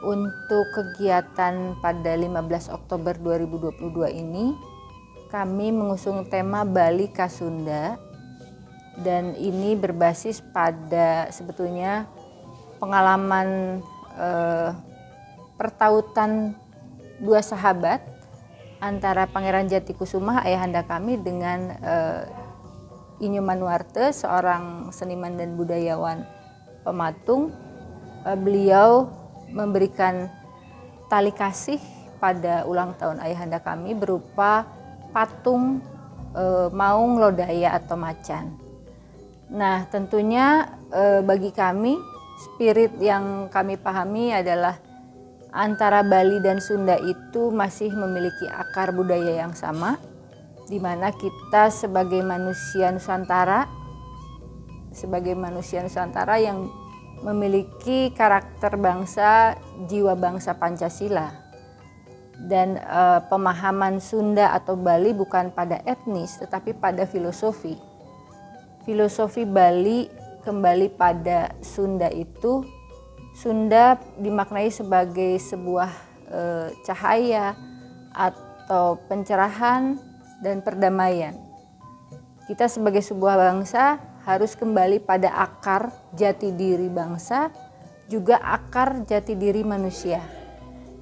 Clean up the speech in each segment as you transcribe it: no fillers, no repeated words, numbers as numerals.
Untuk kegiatan pada 15 Oktober 2022 ini, kami mengusung tema Bali Kasunda, dan ini berbasis pada sebetulnya pengalaman pertautan dua sahabat antara Pangeran Jatikusuma ayahanda kami dengan Inyo Manuarte, seorang seniman dan budayawan pematung. Beliau memberikan tali kasih pada ulang tahun ayahanda kami berupa patung maung lodaya atau macan. Nah, tentunya bagi kami spirit yang kami pahami adalah antara Bali dan Sunda itu masih memiliki akar budaya yang sama, di mana kita sebagai manusia Nusantara yang memiliki karakter bangsa, jiwa bangsa Pancasila, dan pemahaman Sunda atau Bali bukan pada etnis tetapi pada filosofi. Filosofi Bali kembali pada Sunda itu, Sunda dimaknai sebagai sebuah cahaya atau pencerahan dan perdamaian. Kita sebagai sebuah bangsa harus kembali pada akar jati diri bangsa, juga akar jati diri manusia.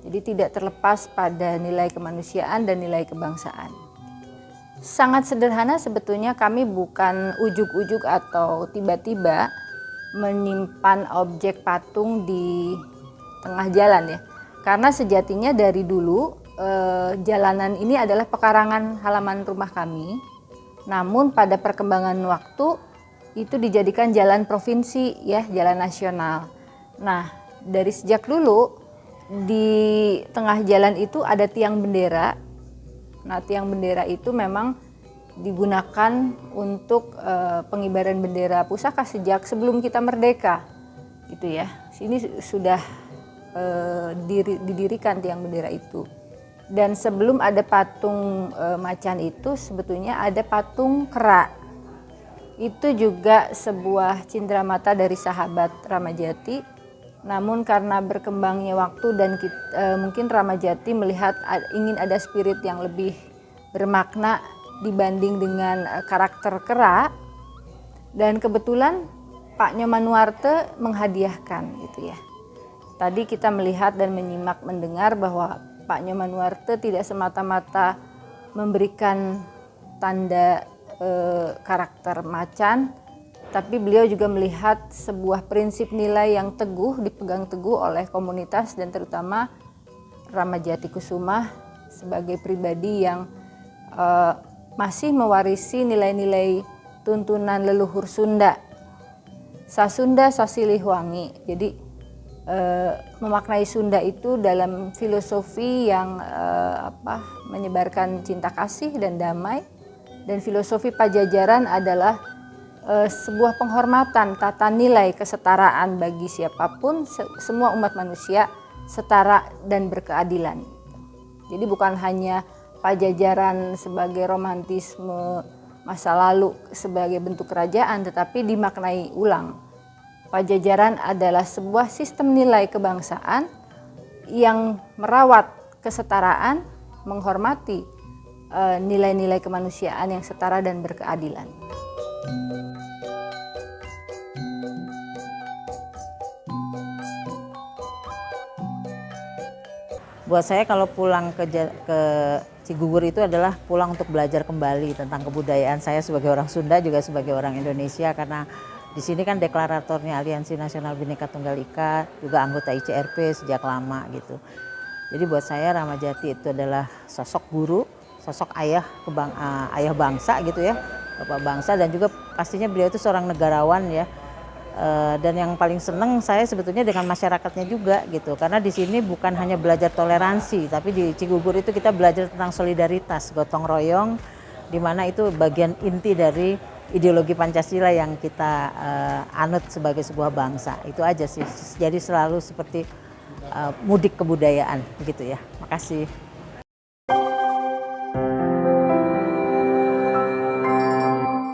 Jadi tidak terlepas pada nilai kemanusiaan dan nilai kebangsaan. Sangat sederhana sebetulnya, kami bukan ujuk-ujuk atau tiba-tiba menyimpan objek patung di tengah jalan ya. Karena sejatinya dari dulu jalanan ini adalah pekarangan halaman rumah kami. Namun pada perkembangan waktu itu dijadikan jalan provinsi ya, jalan nasional. Nah, dari sejak dulu di tengah jalan itu ada tiang bendera. Nah, tiang bendera itu memang digunakan untuk pengibaran bendera pusaka sejak sebelum kita merdeka, gitu ya. Sini sudah didirikan tiang bendera itu. Dan sebelum ada patung macan itu sebetulnya ada patung kera. Itu juga sebuah cindramata dari sahabat Ramajati. Namun karena berkembangnya waktu dan mungkin Ramajati melihat ingin ada spirit yang lebih bermakna dibanding dengan karakter kera, dan kebetulan Pak Nyo Manuarte menghadiahkan gitu ya. Tadi kita melihat dan menyimak mendengar bahwa Pak Nyo Manuarte tidak semata-mata memberikan tanda karakter macan, tapi beliau juga melihat sebuah prinsip nilai yang teguh dipegang teguh oleh komunitas dan terutama Ramajati Kusuma sebagai pribadi yang masih mewarisi nilai-nilai tuntunan leluhur Sunda. Sasunda Sasilihwangi. Jadi memaknai Sunda itu dalam filosofi yang menyebarkan cinta kasih dan damai. Dan filosofi Pajajaran adalah sebuah penghormatan, tata nilai kesetaraan bagi siapapun, semua umat manusia setara dan berkeadilan. Jadi bukan hanya Pajajaran sebagai romantisme masa lalu sebagai bentuk kerajaan, tetapi dimaknai ulang. Pajajaran adalah sebuah sistem nilai kebangsaan yang merawat kesetaraan, menghormati nilai-nilai kemanusiaan yang setara dan berkeadilan. Buat saya kalau pulang ke Cigugur itu adalah pulang untuk belajar kembali tentang kebudayaan saya sebagai orang Sunda juga sebagai orang Indonesia, karena di sini kan deklaratornya Aliansi Nasional Bhinneka Tunggal Ika, juga anggota ICRP sejak lama gitu. Jadi buat saya Ramajati itu adalah sosok guru, sosok ayah bangsa gitu ya, bapak bangsa, dan juga pastinya beliau itu seorang negarawan ya. Dan yang paling seneng saya sebetulnya dengan masyarakatnya juga gitu, karena di sini bukan hanya belajar toleransi, tapi di Cigugur itu kita belajar tentang solidaritas, gotong royong, di mana itu bagian inti dari ideologi Pancasila yang kita anut sebagai sebuah bangsa. Itu aja sih, jadi selalu seperti mudik kebudayaan begitu ya. Makasih.